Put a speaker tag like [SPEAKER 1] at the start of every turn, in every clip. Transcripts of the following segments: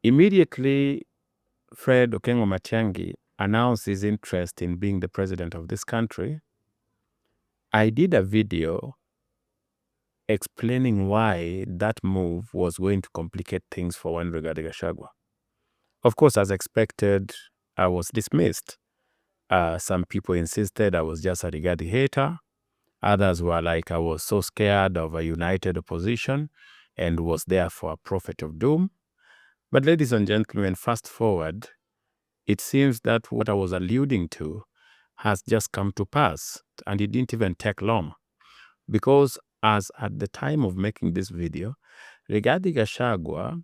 [SPEAKER 1] Immediately, Fred Matiangi announced his interest in being the president of this country. I did a video explaining why that move was going to complicate things for one Rigathi Gachagua. Of course, as expected, I was dismissed. Some people insisted I was just a Rigathi hater. Others were like I was so scared of a united opposition and was therefore a prophet of doom. But ladies and gentlemen, fast forward, it seems that what I was alluding to has just come to pass, and it didn't even take long. Because as at the time of making this video, Rigathi Gachagua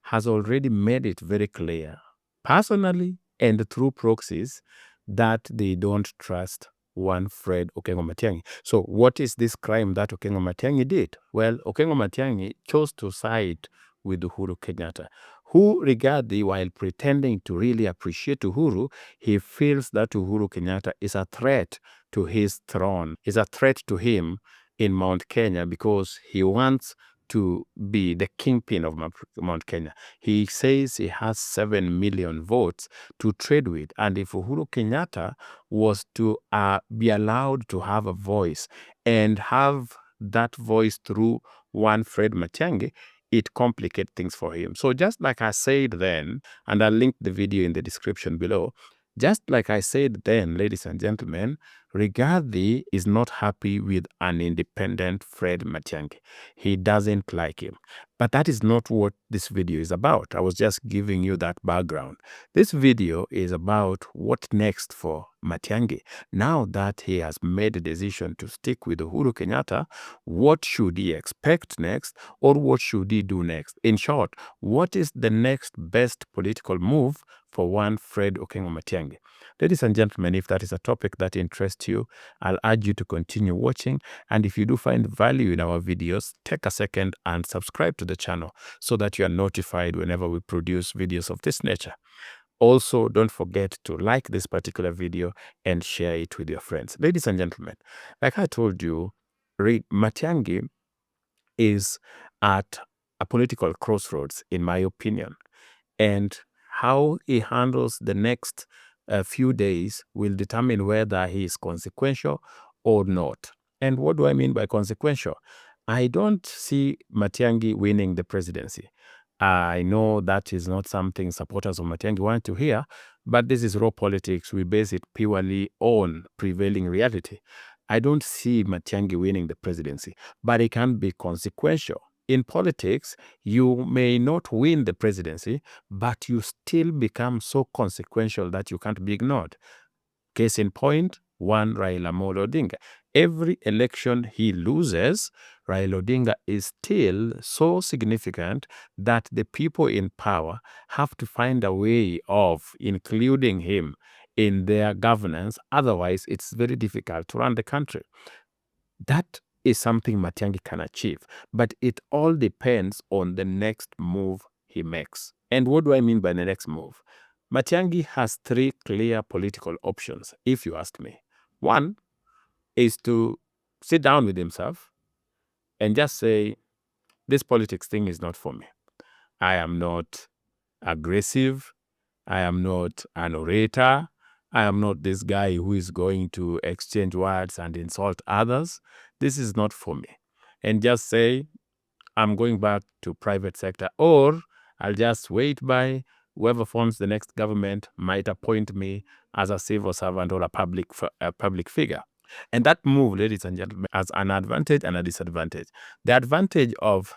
[SPEAKER 1] has already made it very clear, personally and through proxies, that they don't trust one Fred Matiangi. So what is this crime that Matiangi did? Well, Matiangi chose to side with Uhuru Kenyatta, who Rigathi, while pretending to really appreciate Uhuru, he feels that Uhuru Kenyatta is a threat to his throne, is a threat to him in Mount Kenya, because he wants to be the kingpin of Mount Kenya. He says he has 7 million votes to trade with. And if Uhuru Kenyatta was to be allowed to have a voice and have that voice through one Fred Matiangi, it complicates things for him. So just like I said then, and I'll link the video in the description below, just like I said then, ladies and gentlemen, Rigathi is not happy with an independent Fred Matiangi. He doesn't like him. But that is not what this video is about. I was just giving you that background. This video is about what next for Matiangi. Now that he has made a decision to stick with Uhuru Kenyatta, what should he expect next, or what should he do next? In short, what is the next best political move for one Fred Matiangi? Ladies and gentlemen, if that is a topic that interests you, I'll urge you to continue watching. And if you do find value in our videos, take a second and subscribe to the channel so that you are notified whenever we produce videos of this nature. Also, don't forget to like this particular video and share it with your friends. Ladies and gentlemen, like I told you, Matiangi is at a political crossroads, in my opinion. And how he handles the next few days will determine whether he is consequential or not. And what do I mean by consequential? I don't see Matiangi winning the presidency. I know that is not something supporters of Matiangi want to hear, but this is raw politics. We base it purely on prevailing reality. I don't see Matiangi winning the presidency, but it can be consequential. In politics, you may not win the presidency, but you still become so consequential that you can't be ignored. Case in point, one Raila Amolo Odinga. Every election he loses, Raila Odinga is still so significant that the people in power have to find a way of including him in their governance. Otherwise, it's very difficult to run the country. That is something Matiangi can achieve, but it all depends on the next move he makes. And what do I mean by the next move? Matiangi has 3 clear political options, if you ask me. One is to sit down with himself and just say, this politics thing is not for me. I am not aggressive. I am not an orator. I am not this guy who is going to exchange words and insult others. This is not for me. And just say, I'm going back to private sector, or I'll just wait by whoever forms the next government might appoint me as a civil servant or a public figure. And that move, ladies and gentlemen, has an advantage and a disadvantage. The advantage of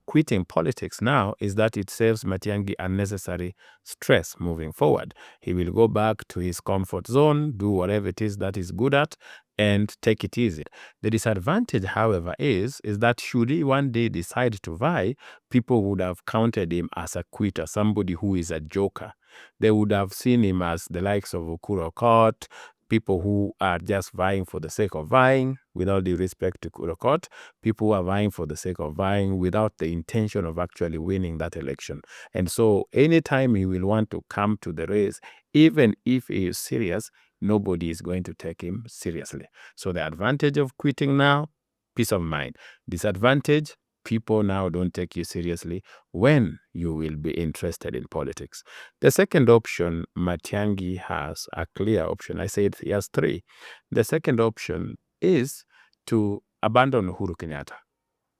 [SPEAKER 1] quitting politics now is that it saves Matiangi unnecessary stress moving forward. He will go back to his comfort zone, do whatever it is that he's good at, and take it easy. The disadvantage, however, is that should he one day decide to vie, people would have counted him as a quitter, somebody who is a joker. They would have seen him as the likes of Ukuro Court, people who are just vying for the sake of vying, without due respect to Kurokot, people who are vying for the sake of vying without the intention of actually winning that election. And so anytime he will want to come to the race, even if he is serious, nobody is going to take him seriously. So the advantage of quitting now, peace of mind. Disadvantage, people now don't take you seriously when you will be interested in politics. The second option, Matiangi has a clear option. I said he has three. The second option is to abandon Uhuru Kenyatta.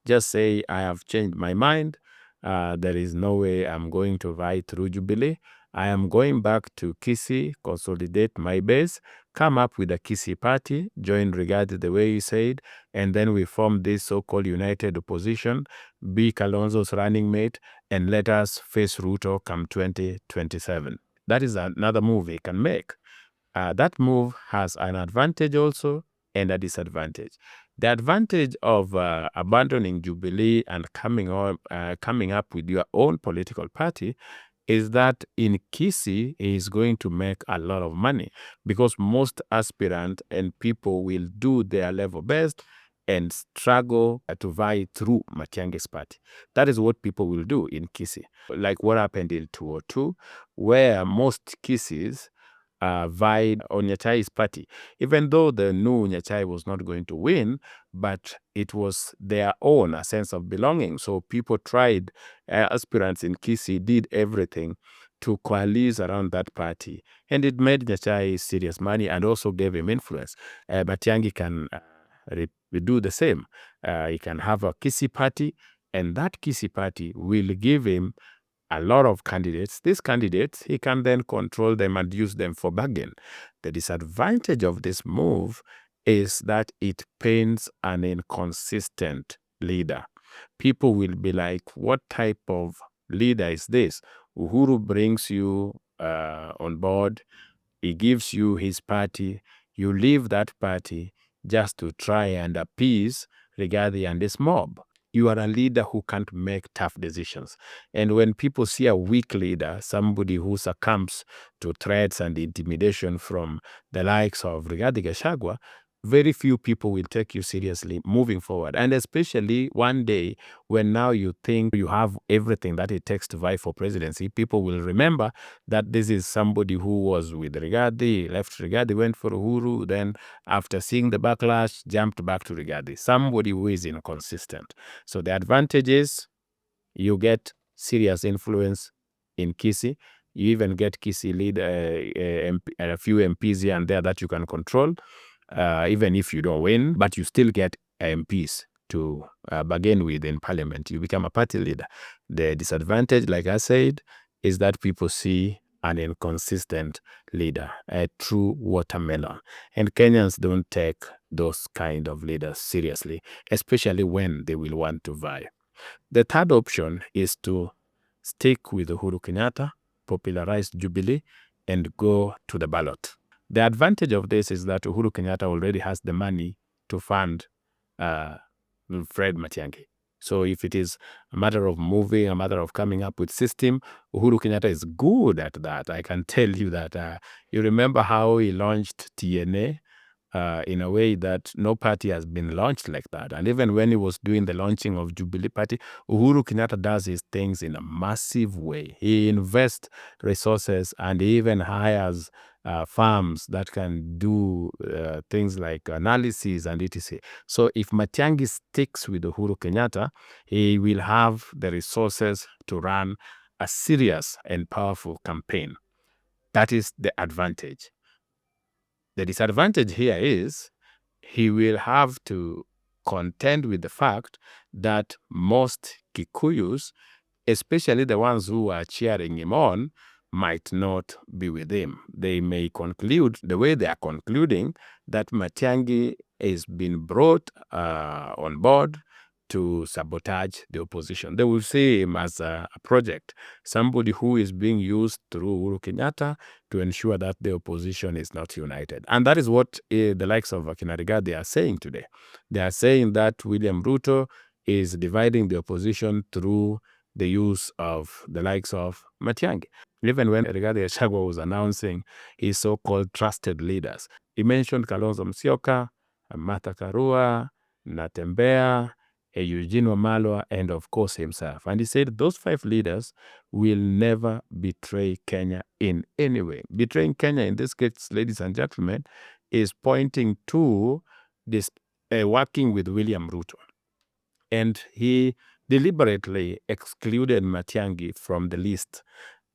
[SPEAKER 1] Just say, I have changed my mind. There is no way I'm going to vie through Jubilee. I am going back to Kisii, consolidate my base, come up with a Kisii party, join Rigathi the way you said, and then we form this so-called united opposition, be Kalonzo's running mate, and let us face Ruto come 2027. That is another move he can make. That move has an advantage also and a disadvantage. The advantage of abandoning Jubilee and coming up with your own political party is that in Kisii he is going to make a lot of money, because most aspirants and people will do their level best and struggle to vie through Matiangi's party. That is what people will do in Kisii. Like what happened in 2002, where most Kisiis vied on Nyachai's party, even though they knew Nyachai was not going to win, but it was their own, a sense of belonging. So people tried, aspirants in Kisii did everything to coalesce around that party. And it made Nyachai serious money and also gave him influence. Matiangi can do the same. He can have a Kisii party, and that Kisii party will give him a lot of candidates. These candidates, he can then control them and use them for bargain. The disadvantage of this move is that it paints an inconsistent leader. People will be like, what type of leader is this? Uhuru brings you on board. He gives you his party. You leave that party just to try and appease Rigathi and his mob. You are a leader who can't make tough decisions. And when people see a weak leader, somebody who succumbs to threats and intimidation from the likes of Rigathi Gachagua, very few people will take you seriously moving forward. And especially one day when now you think you have everything that it takes to vie for presidency, people will remember that this is somebody who was with Rigathi, left Rigathi, went for Uhuru, then after seeing the backlash, jumped back to Rigathi. Somebody who is inconsistent. So the advantage is you get serious influence in Kisii. You even get Kisii lead a few MPs here and there that you can control, even if you don't win, but you still get MPs to bargain with in parliament. You become a party leader. The disadvantage, like I said, is that people see an inconsistent leader, a true watermelon. And Kenyans don't take those kind of leaders seriously, especially when they will want to vie. The third option is to stick with Uhuru Kenyatta, popularize Jubilee, and go to the ballot. The advantage of this is that Uhuru Kenyatta already has the money to fund Fred Matiangi. So if it is a matter of moving, a matter of coming up with system, Uhuru Kenyatta is good at that. I can tell you that. You remember how he launched TNA? In a way that no party has been launched like that. And even when he was doing the launching of Jubilee Party, Uhuru Kenyatta does his things in a massive way. He invests resources and he even hires firms that can do things like analyses and etc. So if Matiangi sticks with Uhuru Kenyatta, he will have the resources to run a serious and powerful campaign. That is the advantage. The disadvantage here is he will have to contend with the fact that most Kikuyus, especially the ones who are cheering him on, might not be with him. They may conclude, the way they are concluding, that Matiangi is being brought on board to sabotage the opposition. They will see him as a project, somebody who is being used through Uhuru Kenyatta to ensure that the opposition is not united. And that is what the likes of Akina Rigathi are saying today. They are saying that William Ruto is dividing the opposition through the use of the likes of Matiangi. Even when Rigathi Gachagua was announcing his so-called trusted leaders, he mentioned Kalonzo Musyoka, Martha Karua, Natembea, Eugene Wamalwa, and of course himself. And he said those 5 leaders will never betray Kenya in any way. Betraying Kenya in this case, ladies and gentlemen, is pointing to this working with William Ruto. And he deliberately excluded Matiangi from the list.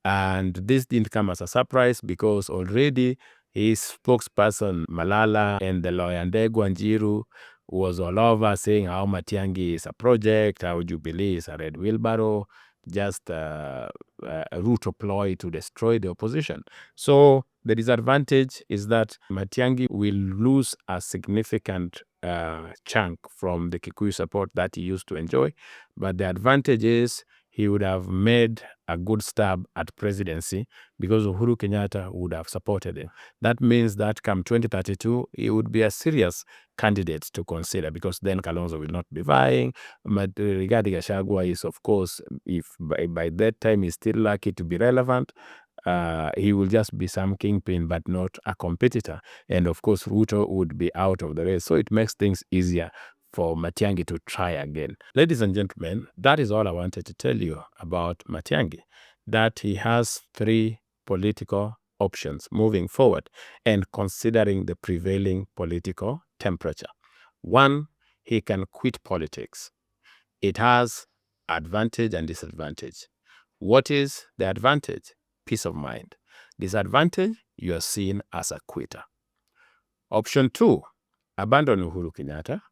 [SPEAKER 1] And this didn't come as a surprise because already his spokesperson, Malala, and the lawyer Ndegwa Njiru was all over saying how Matiangi is a project, how Jubilee is a red wheelbarrow, just a route ploy to destroy the opposition. So the disadvantage is that Matiangi will lose a significant chunk from the Kikuyu support that he used to enjoy. But the advantage is he would have made a good stab at presidency because Uhuru Kenyatta would have supported him. That means that come 2032, he would be a serious candidate to consider because then Kalonzo will not be vying. But Rigathi Gachagua is, of course, if by that time he's still lucky to be relevant, he will just be some kingpin but not a competitor. And of course, Ruto would be out of the race. So it makes things easier for Matiangi to try again. Ladies and gentlemen, that is all I wanted to tell you about Matiangi, that he has three political options moving forward and considering the prevailing political temperature. One, he can quit politics. It has advantage and disadvantage. What is the advantage? Peace of mind. Disadvantage, you are seen as a quitter. Option 2, abandon Uhuru Kenyatta,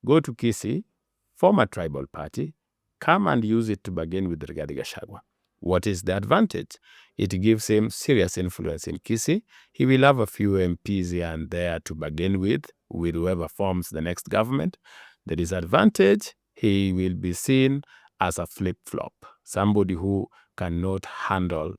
[SPEAKER 1] go to Kisii, form a tribal party, come and use it to bargain with Rigathi Gachagua. What is the advantage? It gives him serious influence in Kisii. He will have a few MPs here and there to bargain with whoever forms the next government. The disadvantage, he will be seen as a flip-flop, somebody who cannot handle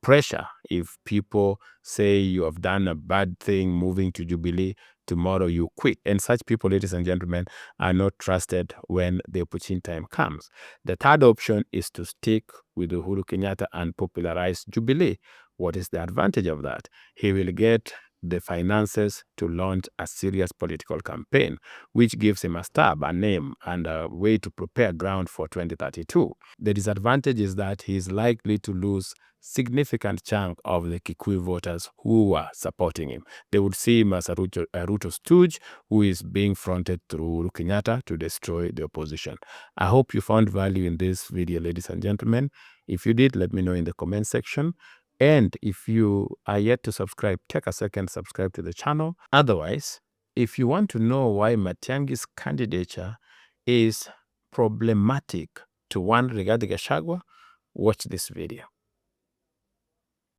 [SPEAKER 1] pressure. If people say you have done a bad thing moving to Jubilee, tomorrow you quit. And such people, ladies and gentlemen, are not trusted when the opportune time comes. The third option is to stick with Uhuru Kenyatta and popularize Jubilee. What is the advantage of that? He will get the finances to launch a serious political campaign, which gives him a stab, a name, and a way to prepare ground for 2032. The disadvantage is that he is likely to lose significant chunk of the Kikuyu voters who are supporting him. They would see him as a Ruto stooge who is being fronted through Uhuru Kenyatta to destroy the opposition. I hope you found value in this video, ladies and gentlemen. If you did, let me know in the comment section. And if you are yet to subscribe, take a second, subscribe to the channel. Otherwise, if you want to know why Matiangi's candidature is problematic to one Rigathi Gachagua, watch this video.